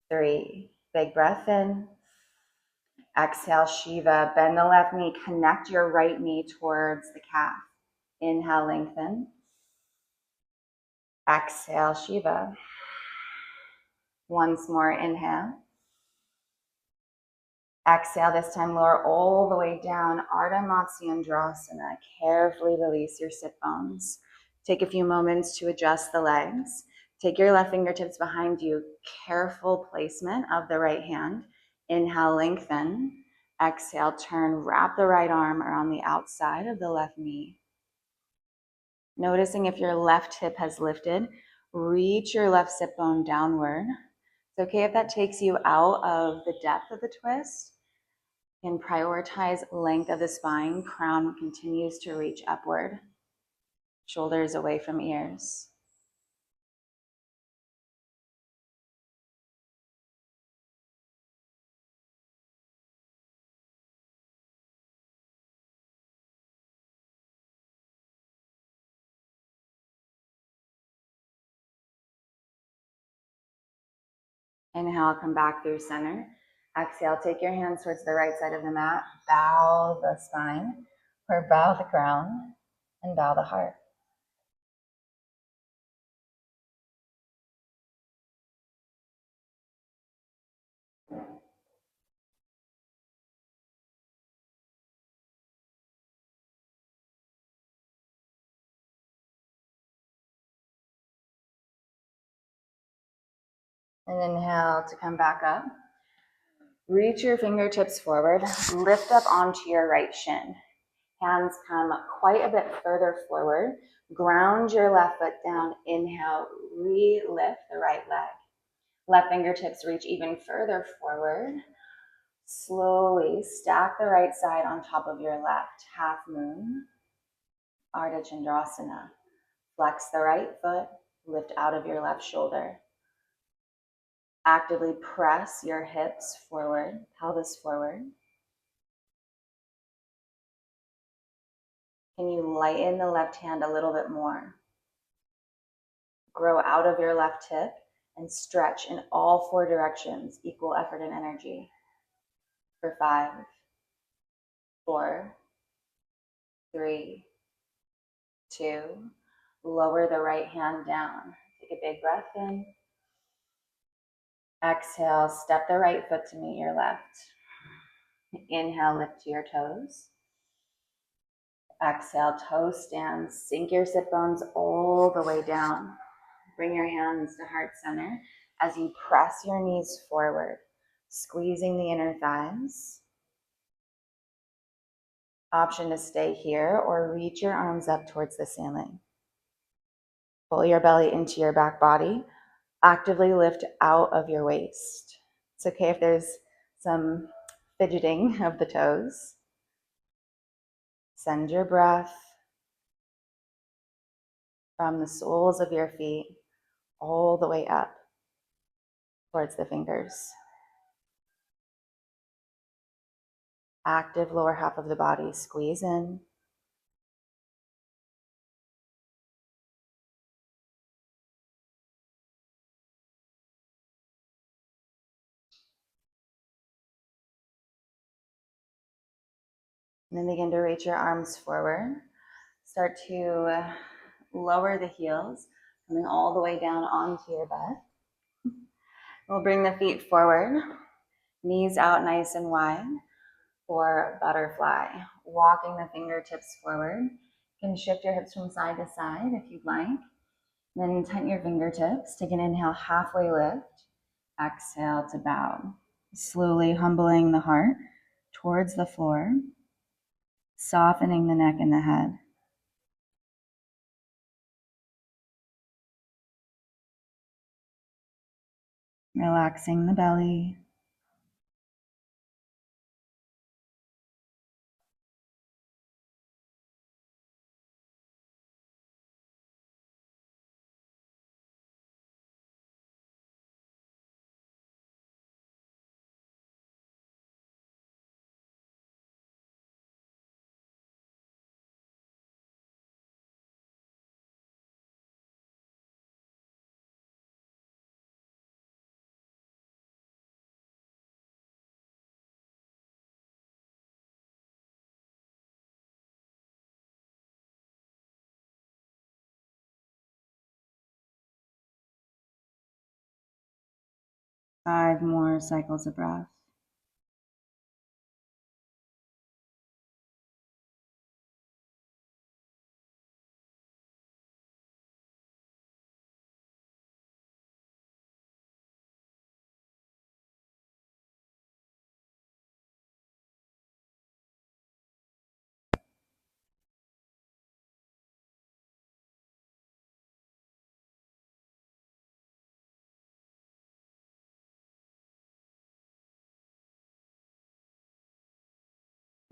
3. Big breath in. Exhale, Shiva. Bend the left knee. Connect your right knee towards the calf. Inhale, lengthen. Exhale, Shiva. Once more, inhale. Exhale, this time lower all the way down. Ardha Matsyendrasana. Carefully release your sit bones. Take a few moments to adjust the legs. Take your left fingertips behind you. Careful placement of the right hand. Inhale, lengthen. Exhale, turn, wrap the right arm around the outside of the left knee. Noticing if your left hip has lifted, reach your left sit bone downward. It's okay if that takes you out of the depth of the twist. And prioritize length of the spine. Crown continues to reach upward. Shoulders away from ears. Inhale, come back through center. Exhale, take your hands towards the right side of the mat. Bow the spine, or bow the crown, and bow the heart. And inhale to come back up. Reach your fingertips forward, lift up onto your right shin. Hands come quite a bit further forward. Ground your left foot down. Inhale, re-lift the right leg. Left fingertips reach even further forward. Slowly stack the right side on top of your left. Half moon, Ardha Chandrasana. Flex the right foot, lift out of your left shoulder. Actively press your hips forward, pelvis forward. Can you lighten the left hand a little bit more? Grow out of your left hip and stretch in all four directions, equal effort and energy. For 5, 4, 3, 2. Lower the right hand down. Take a big breath in. Exhale, step the right foot to meet your left. Inhale, lift to your toes. Exhale, toe stand. Sink your sit bones all the way down. Bring your hands to heart center as you press your knees forward, squeezing the inner thighs. Option to stay here or reach your arms up towards the ceiling. Pull your belly into your back body. Actively lift out of your waist. It's okay if there's some fidgeting of the toes. Send your breath from the soles of your feet all the way up towards the fingers. Active lower half of the body, squeeze in. And then begin to reach your arms forward. Start to lower the heels, coming all the way down onto your butt. We'll bring the feet forward, knees out nice and wide for butterfly. Walking the fingertips forward. You can shift your hips from side to side if you'd like. Then tighten your fingertips. Take an inhale, halfway lift. Exhale to bow. Slowly humbling the heart towards the floor, softening the neck and the head. Relaxing the belly. Five more cycles of breath.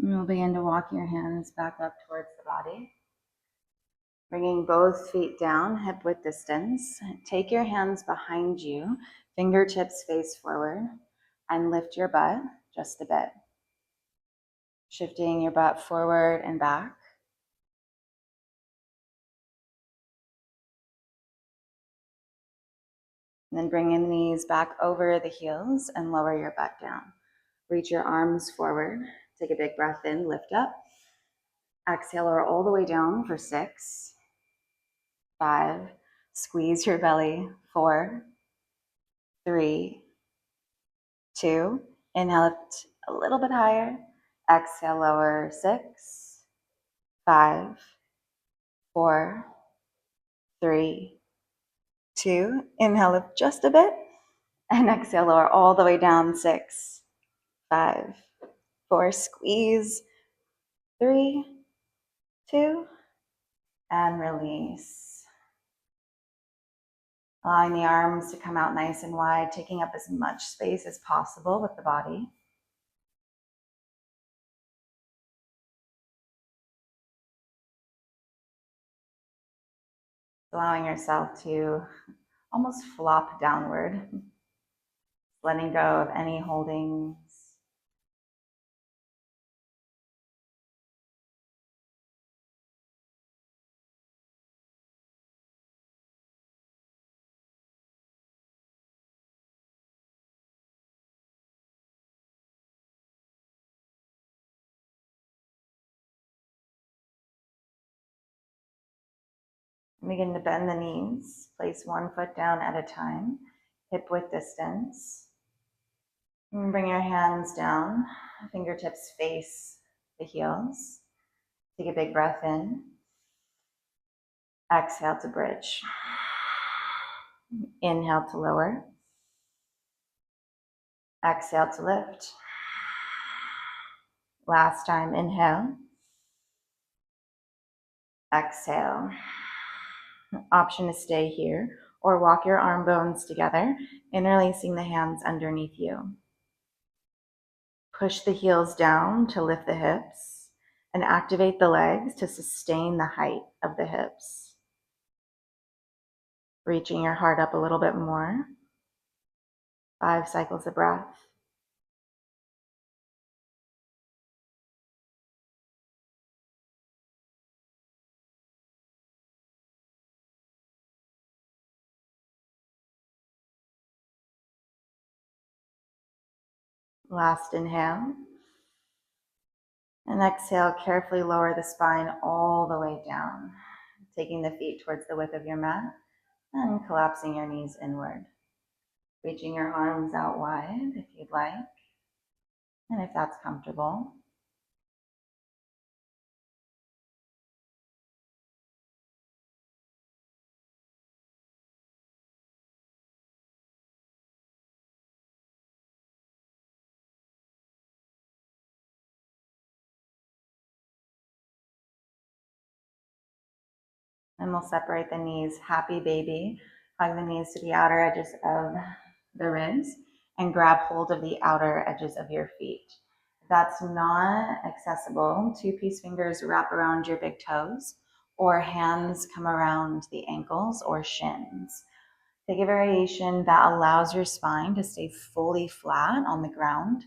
And you'll begin to walk your hands back up towards the body. Bringing both feet down, hip width distance. Take your hands behind you, fingertips face forward, and lift your butt just a bit. Shifting your butt forward and back. And then bring in the knees back over the heels and lower your butt down. Reach your arms forward. Take a big breath in, lift up. Exhale, lower all the way down for 6, 5. Squeeze your belly. 4, 3, 2. Inhale, lift a little bit higher. Exhale, lower. 6, 5, 4, 3, 2. Inhale, lift just a bit. And exhale, lower all the way down. 6, 5, 4, squeeze. 3, 2, and release. Allowing the arms to come out nice and wide, taking up as much space as possible with the body. Allowing yourself to almost flop downward, letting go of any holdings. Begin to bend the knees. Place one foot down at a time, hip width distance. And bring your hands down, fingertips face the heels. Take a big breath in. Exhale to bridge. Inhale to lower. Exhale to lift. Last time, inhale. Exhale. Option to stay here or walk your arm bones together, interlacing the hands underneath you. Push the heels down to lift the hips and activate the legs to sustain the height of the hips. Reaching your heart up a little bit more. 5 cycles of breath. Last inhale. And exhale, carefully lower the spine all the way down, taking the feet towards the width of your mat and collapsing your knees inward. Reaching your arms out wide if you'd like, and if that's comfortable. And we'll separate the knees. Happy baby. Hug the knees to the outer edges of the ribs and grab hold of the outer edges of your feet. If that's not accessible, 2-piece fingers wrap around your big toes or hands come around the ankles or shins. Take a variation that allows your spine to stay fully flat on the ground.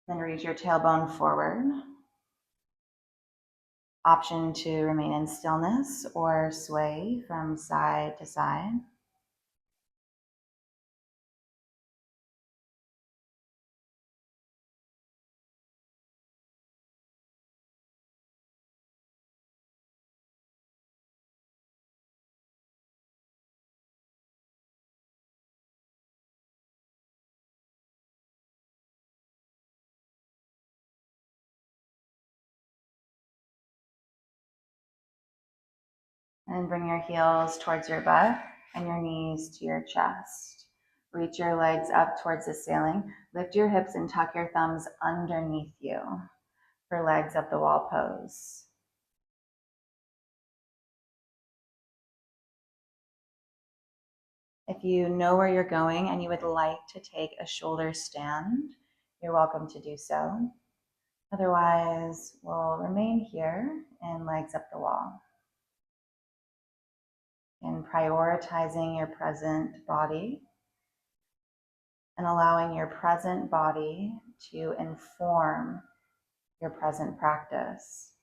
Then reach your tailbone forward. Option to remain in stillness or sway from side to side. And bring your heels towards your butt and your knees to your chest. Reach your legs up towards the ceiling. Lift your hips and tuck your thumbs underneath you for legs up the wall pose. If you know where you're going and you would like to take a shoulder stand, you're welcome to do so. Otherwise, we'll remain here and legs up the wall. And prioritizing your present body and allowing your present body to inform your present practice.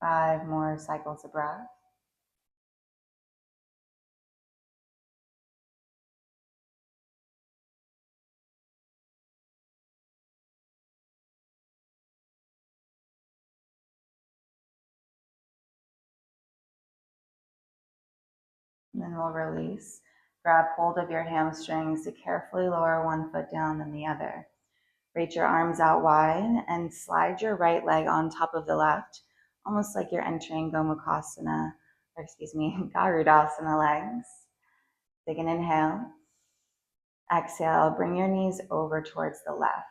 Five more cycles of breath. And then we'll release. Grab hold of your hamstrings to carefully lower one foot down than the other. Reach your arms out wide and slide your right leg on top of the left, almost like you're entering Garudasana legs. Take an inhale. Exhale, bring your knees over towards the left.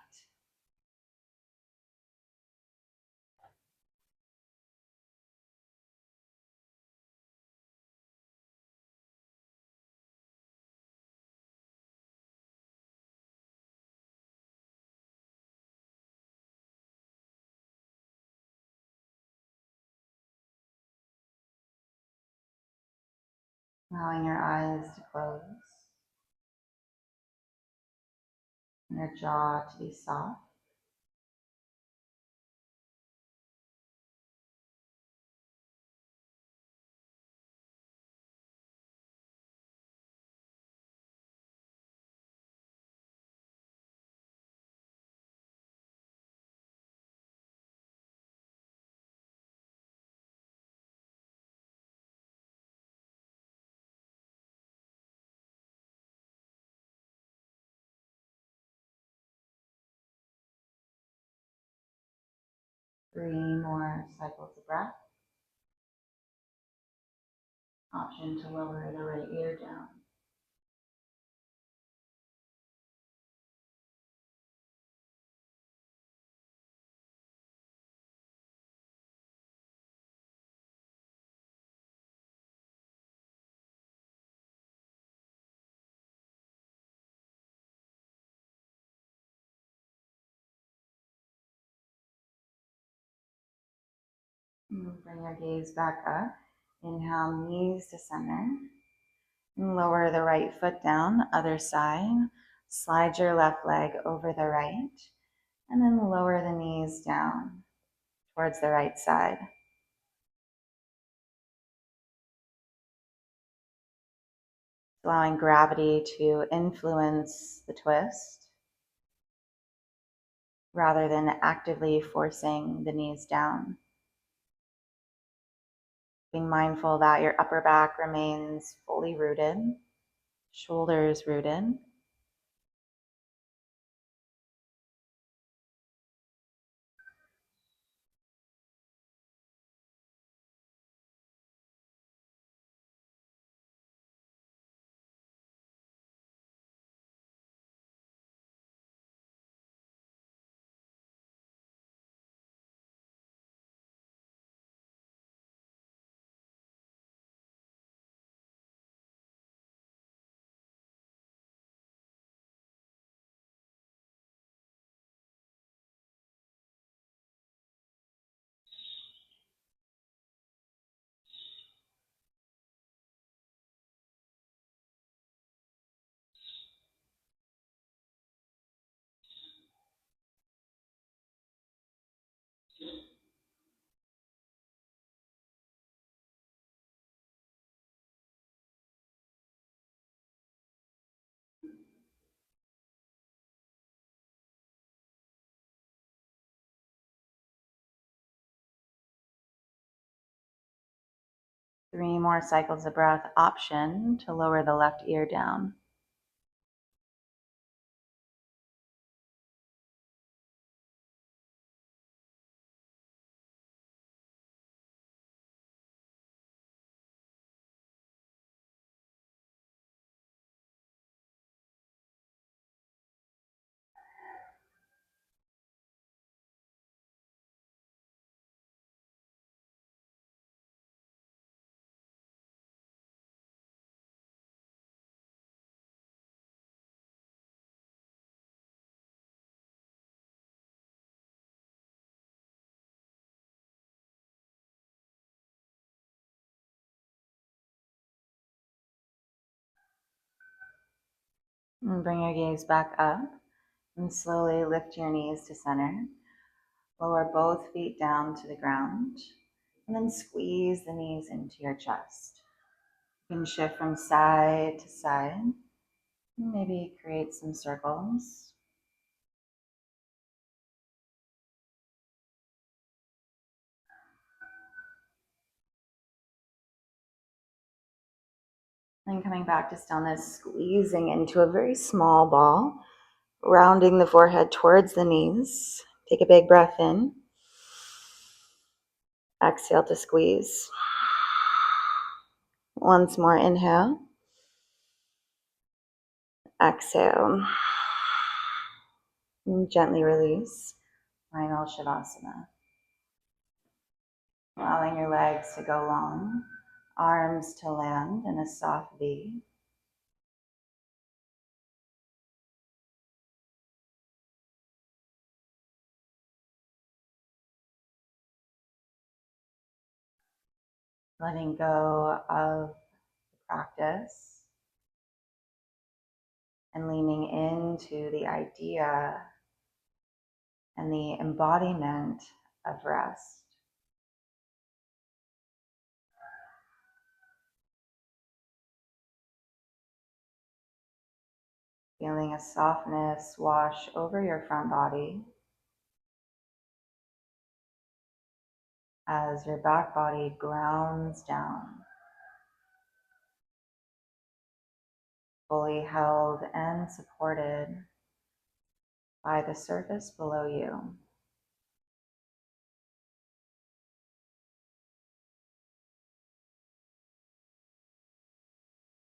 Allowing your eyes to close, and your jaw to be soft. Three more cycles of breath. Option to lower the right ear down. And bring your gaze back up. Inhale, knees to center. And lower the right foot down, other side. Slide your left leg over the right. And then lower the knees down towards the right side. Allowing gravity to influence the twist rather than actively forcing the knees down. Being mindful that your upper back remains fully rooted, shoulders rooted. Three more cycles of breath. Option to lower the left ear down. And bring your gaze back up and slowly lift your knees to center. Lower both feet down to the ground and then squeeze the knees into your chest. You can shift from side to side. Maybe create some circles. And coming back to stillness, squeezing into a very small ball, rounding the forehead towards the knees. Take a big breath in. Exhale to squeeze. Once more, inhale. Exhale. And gently release. Final Shavasana. Allowing your legs to go long, arms to land in a soft V. Letting go of practice and leaning into the idea and the embodiment of rest. Feeling a softness wash over your front body as your back body grounds down, fully held and supported by the surface below you.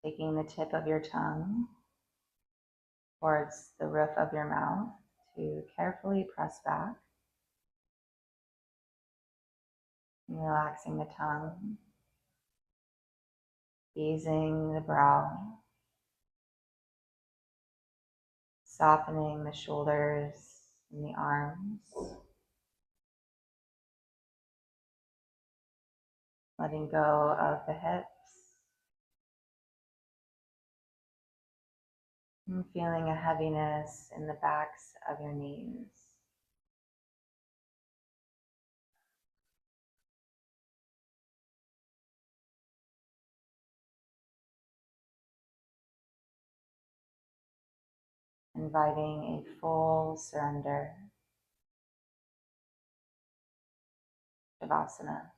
Taking the tip of your tongue towards the roof of your mouth to carefully press back, and relaxing the tongue, easing the brow, softening the shoulders and the arms, letting go of the hips, and feeling a heaviness in the backs of your knees. Inviting a full surrender, Shavasana.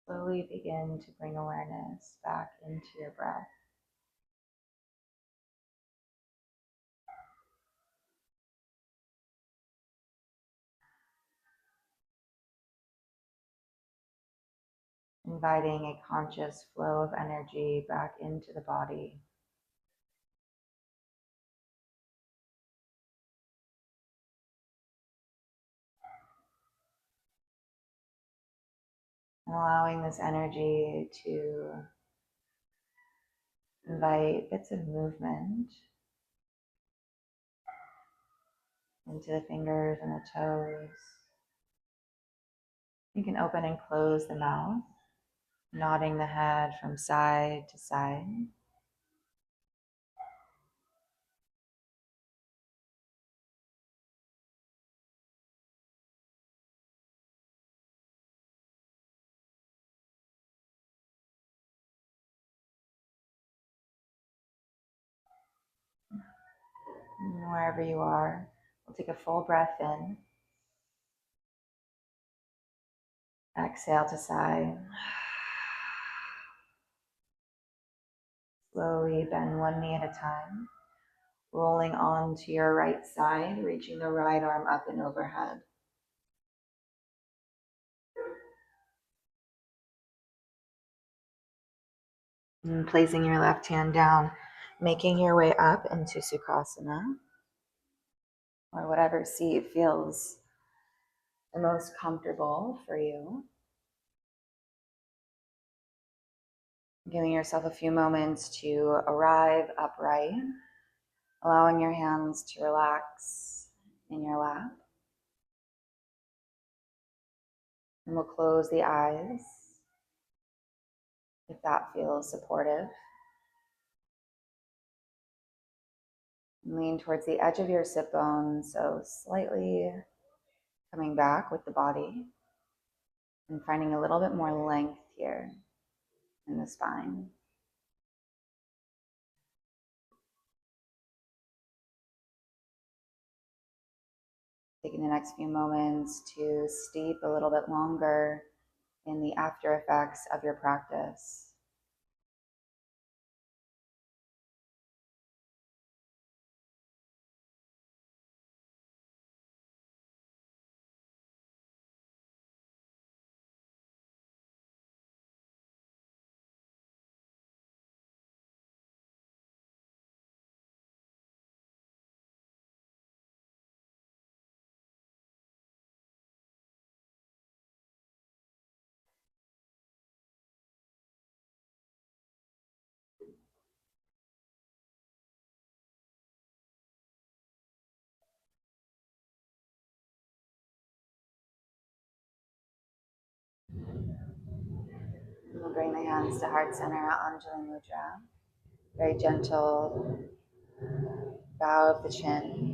Slowly begin to bring awareness back into your breath. Inviting a conscious flow of energy back into the body. And allowing this energy to invite bits of movement into the fingers and the toes. You can open and close the mouth, nodding the head from side to side. And wherever you are, we'll take a full breath in. Exhale to sigh. Slowly bend one knee at a time, rolling on to your right side, reaching the right arm up and overhead. And placing your left hand down, making your way up into Sukhasana, or whatever seat feels the most comfortable for you. Giving yourself a few moments to arrive upright, allowing your hands to relax in your lap. And we'll close the eyes if that feels supportive. Lean towards the edge of your sit bones, so slightly coming back with the body and finding a little bit more length here in the spine. Taking the next few moments to steep a little bit longer in the after effects of your practice. We'll bring the hands to heart center, Anjali Mudra. Very gentle bow of the chin.